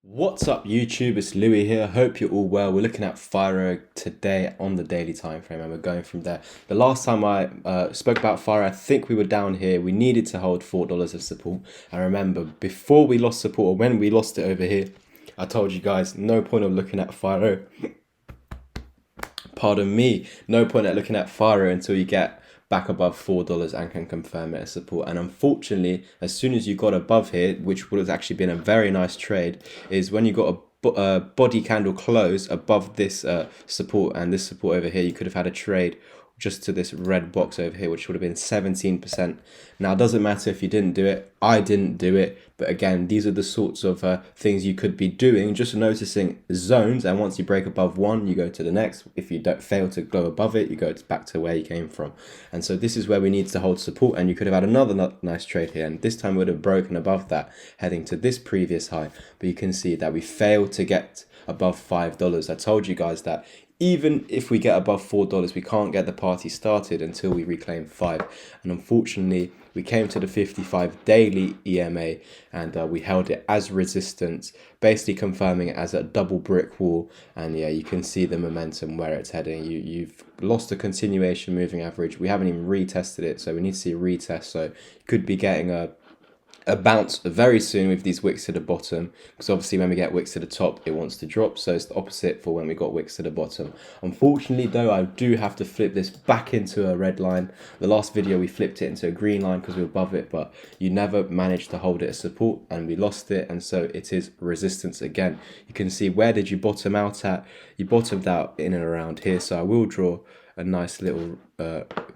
What's up YouTube, it's Louis here, hope you're all well. We're looking at Firo today on the daily time frame and we're going from there. The last time I spoke about Firo, I think we were down here. We needed to hold $4 of support. And remember, before we lost support, or when we lost it over here, I told you guys, no point of looking at Firo. Pardon me, no point at looking at Firo until you get back above $4 and can confirm it as support. And unfortunately, as soon as you got above here, which would have actually been a very nice trade, is when you got a body candle close above this support and this support over here, you could have had a trade just to this red box over here, which would have been 17%. Now, it doesn't matter if you didn't do it. I didn't do it. But again, these are the sorts of things you could be doing, just noticing zones. And once you break above one, you go to the next. If you don't fail to go above it, you go back to where you came from. And so this is where we need to hold support. And you could have had another nice trade here. And this time we would have broken above that, heading to this previous high. But you can see that we failed to get above $5. I told you guys that even if we get above $4, we can't get the party started until we reclaim 5. And unfortunately, we came to the 55 daily EMA and we held it as resistance, basically confirming it as a double brick wall. And yeah, you can see the momentum where it's heading. You've lost a continuation moving average. We haven't even retested it, so we need to see a retest. So you could be getting a bounce very soon with these wicks to the bottom, because obviously when we get wicks to the top it wants to drop, so it's the opposite for when we got wicks to the bottom. Unfortunately though, I do have to flip this back into a red line. The last video we flipped it into a green line because we were above it, but you never managed to hold it as support and we lost it, and so it is resistance again. You can see, where did you bottom out at? You bottomed out in and around here, so I will draw a nice little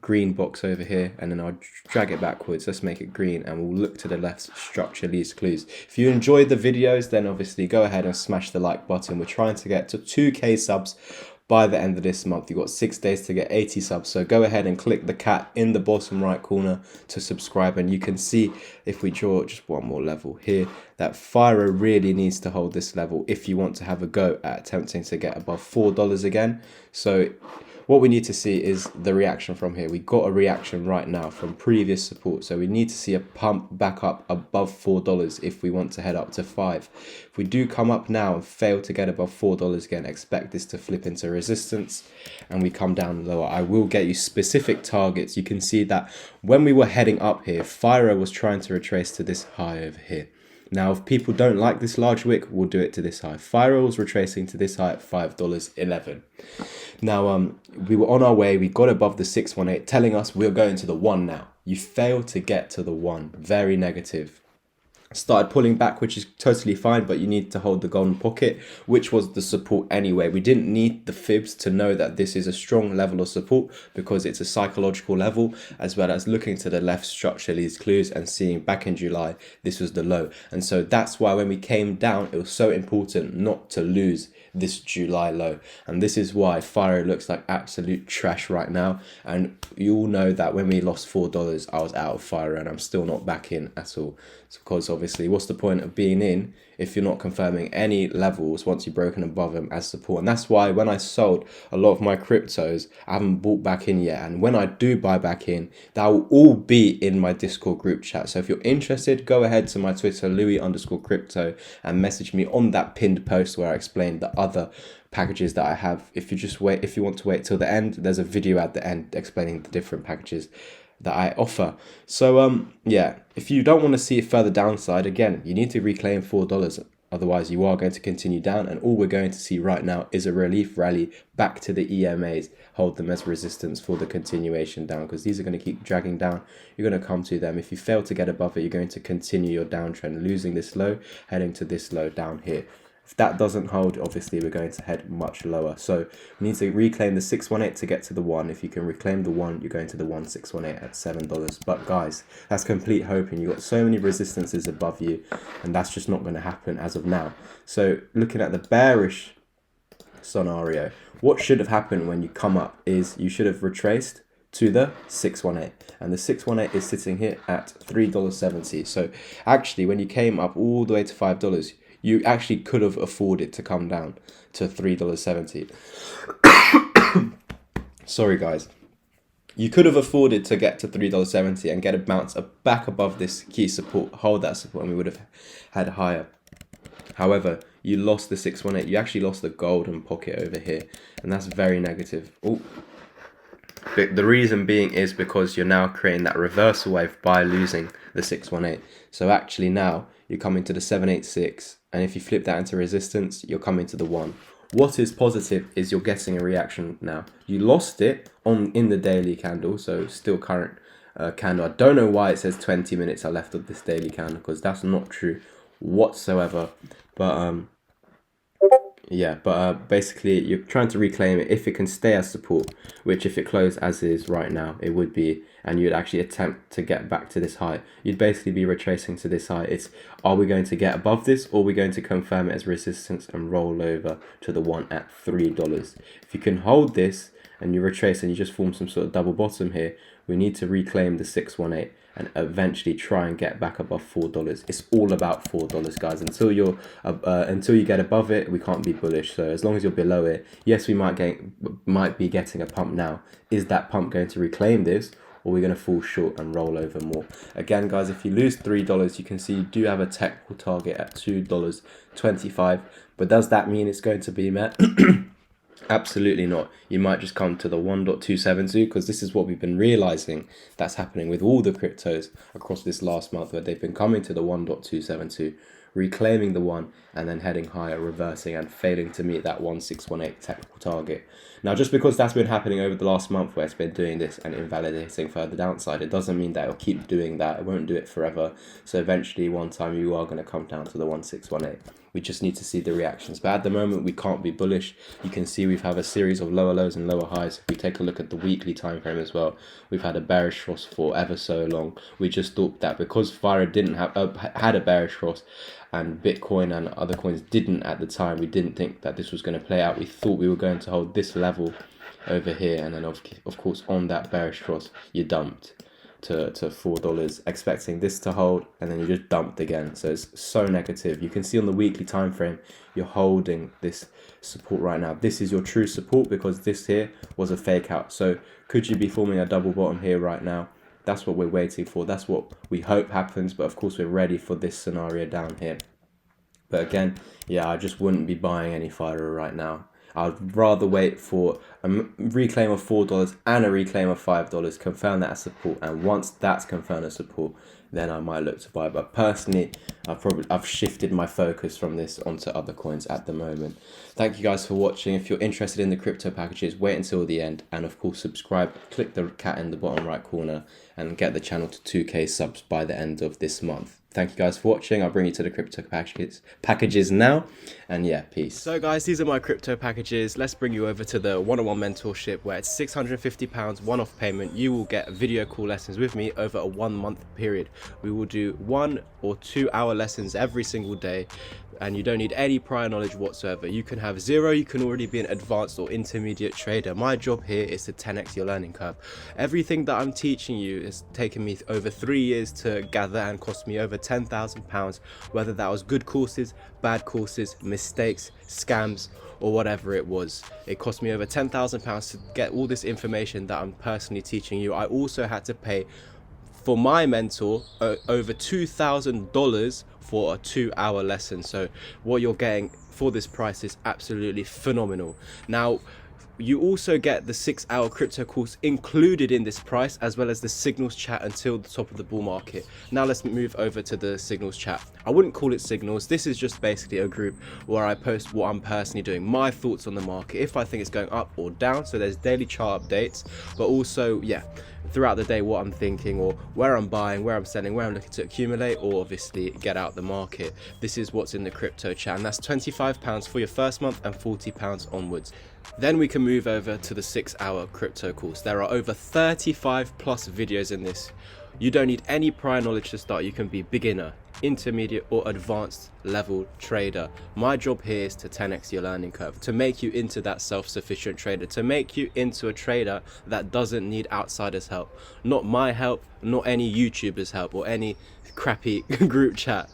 green box over here, and then I'll drag it backwards. Let's make it green and we'll look to the left, structure leaves clues. If you enjoyed the videos, then obviously go ahead and smash the like button. We're trying to get to 2k subs by the end of this month. You've got 6 days to get 80 subs, so go ahead and click the cat in the bottom right corner to subscribe. And you can see, if we draw just one more level here, that Firo really needs to hold this level if you want to have a go at attempting to get above $4 again. So what we need to see is the reaction from here. We got a reaction right now from previous support, so we need to see a pump back up above $4 if we want to head up to 5. If we do come up now and fail to get above $4 again, expect this to flip into resistance and we come down lower. I will get you specific targets. You can see that when we were heading up here, Firo was trying to retrace to this high over here. Now, if people don't like this large wick, we'll do it to this high. Firo was retracing to this high at $5.11. Now, we were on our way. We got above the 618, telling us we're going to the 1 now. You failed to get to the 1. Very negative. Started pulling back, which is totally fine, but you need to hold the golden pocket, which was the support anyway. We didn't need the fibs to know that this is a strong level of support, because it's a psychological level, as well as looking to the left, structure these clues and seeing back in July this was the low. And so that's why when we came down, it was so important not to lose this July low. And this is why Firo looks like absolute trash right now. And you all know that when we lost $4, I was out of Firo and I'm still not back in at all. It's because obviously, what's the point of being in if you're not confirming any levels once you've broken above them as support? And that's why when I sold a lot of my cryptos, I haven't bought back in yet. And when I do buy back in, that will all be in my Discord group chat. So if you're interested, go ahead to my Twitter, Louis_crypto, and message me on that pinned post where I explained the other packages that I have. If you want to wait till the end, there's a video at the end explaining the different packages that I offer. So yeah, if you don't want to see a further downside, again, you need to reclaim $4. Otherwise, you are going to continue down, and all we're going to see right now is a relief rally back to the EMAs. Hold them as resistance for the continuation down, because these are going to keep dragging down. You're going to come to them. If you fail to get above it, you're going to continue your downtrend, losing this low, heading to this low down here. If that doesn't hold, obviously we're going to head much lower. So we need to reclaim the 618 to get to the 1. If you can reclaim the 1, you're going to the 1618 at $7. But guys, that's complete hoping. You've got so many resistances above you, and that's just not going to happen as of now. So looking at the bearish scenario, what should have happened when you come up is you should have retraced to the 618, and the 618 is sitting here at $3.70. So actually, when you came up all the way to $5, you actually could have afforded to come down to $3.70. Sorry, guys. You could have afforded to get to $3.70 and get a bounce back above this key support, hold that support, and we would have had higher. However, you lost the 618. You actually lost the golden pocket over here, and that's very negative. Oh, but the reason being is because you're now creating that reversal wave by losing the 618. So actually now you're coming to the 786, and if you flip that into resistance, you're coming to the 1. What is positive is you're getting a reaction now. You lost it in the daily candle, so still current candle. I don't know why it says 20 minutes are left of this daily candle, because that's not true whatsoever. But yeah, but basically you're trying to reclaim it. If it can stay as support, which if it closed as is right now, it would be, and you'd actually attempt to get back to this high, you'd basically be retracing to this high. It's, are we going to get above this, or are we going to confirm it as resistance and roll over to the 1 at $3? If you can hold this and you retrace and you just form some sort of double bottom here, we need to reclaim the 618 and eventually try and get back above $4. It's all about $4, guys. Until you get above it, we can't be bullish. So as long as you're below it, yes, we might be getting a pump now. Is that pump going to reclaim this, or are we going to fall short and roll over more? Again, guys, if you lose $3, you can see you do have a technical target at $2.25. But does that mean it's going to be met? Absolutely not. You might just come to the 1.272, because this is what we've been realizing that's happening with all the cryptos across this last month, where they've been coming to the 1.272, reclaiming the 1, and then heading higher, reversing and failing to meet that 1618 technical target. Now, just because that's been happening over the last month, where it's been doing this and invalidating further downside, it doesn't mean that it'll keep doing that. It won't do it forever. So eventually, one time, you are going to come down to the 1618. We just need to see the reactions. But at the moment, we can't be bullish. You can see we've had a series of lower lows and lower highs. If we take a look at the weekly time frame as well, we've had a bearish cross for ever so long. We just thought that because Firo didn't have had a bearish cross, and Bitcoin and other coins didn't at the time, we didn't think that this was going to play out. We thought we were going to hold this level over here, and then of course on that bearish cross, you dumped to $4, expecting this to hold, and then you just dumped again. So it's so negative. You can see on the weekly time frame, you're holding this support right now. This is your true support, because this here was a fake out. So could you be forming a double bottom here right now? That's what we're waiting for. That's what we hope happens. But of course, we're ready for this scenario down here. But again, yeah, I just wouldn't be buying any Firo right now. I'd rather wait for a reclaim of $4 and a reclaim of $5, confirm that as support, and once that's confirmed as support, then I might look to buy. But personally, I've shifted my focus from this onto other coins at the moment. Thank you guys for watching. If you're interested in the crypto packages, wait until the end, and of course subscribe. Click the cat in the bottom right corner and get the channel to 2K subs by the end of this month. Thank you guys for watching. I'll bring you to the crypto packages now, and yeah, peace. So guys, these are my crypto packages. Let's bring you over to the one-on-one mentorship, where it's £650 one-off payment. You will get video call lessons with me over a 1 month period. We will do 1 or 2 hour lessons every single day, and you don't need any prior knowledge whatsoever. You can have zero, you can already be an advanced or intermediate trader. My job here is to 10x your learning curve. Everything that I'm teaching you has taken me over 3 years to gather and cost me over £10,000, whether that was good courses, bad courses, mistakes, scams, or whatever it was. It cost me over £10,000 to get all this information that I'm personally teaching you. I also had to pay for my mentor over $2,000 for a 2 hour lesson. So what you're getting for this price is absolutely phenomenal. Now, you also get the 6 hour crypto course included in this price, as well as the signals chat until the top of the bull market. Now let's move over to the signals chat. I wouldn't call it signals. This is just basically a group where I post what I'm personally doing, my thoughts on the market, if I think it's going up or down. So there's daily chart updates, but also, yeah, throughout the day, what I'm thinking, or where I'm buying, where I'm selling, where I'm looking to accumulate, or obviously get out the market. This is what's in the crypto chat, and that's £25 for your first month and £40 onwards. Then we can move over to the 6 hour crypto course. There are over 35 plus videos in this. You don't need any prior knowledge to start. You can be beginner, intermediate, or advanced level trader. My job here is to 10x your learning curve, to make you into that self-sufficient trader, to make you into a trader that doesn't need outsiders' help. Not my help, not any YouTuber's help, or any crappy group chat.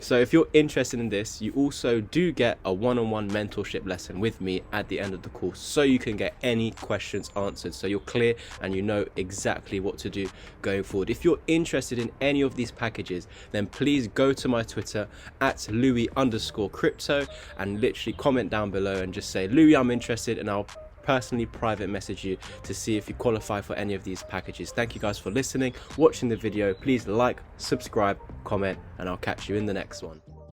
So if you're interested in this, you also do get a one-on-one mentorship lesson with me at the end of the course, so you can get any questions answered, so you're clear and you know exactly what to do going forward. If you're interested in any of these packages, then please go to my Twitter at Louis_crypto and literally comment down below and just say, Louis, I'm interested, and I'll personally private message you to see if you qualify for any of these packages. Thank you guys for listening, watching the video. Please like, subscribe, comment, and I'll catch you in the next one.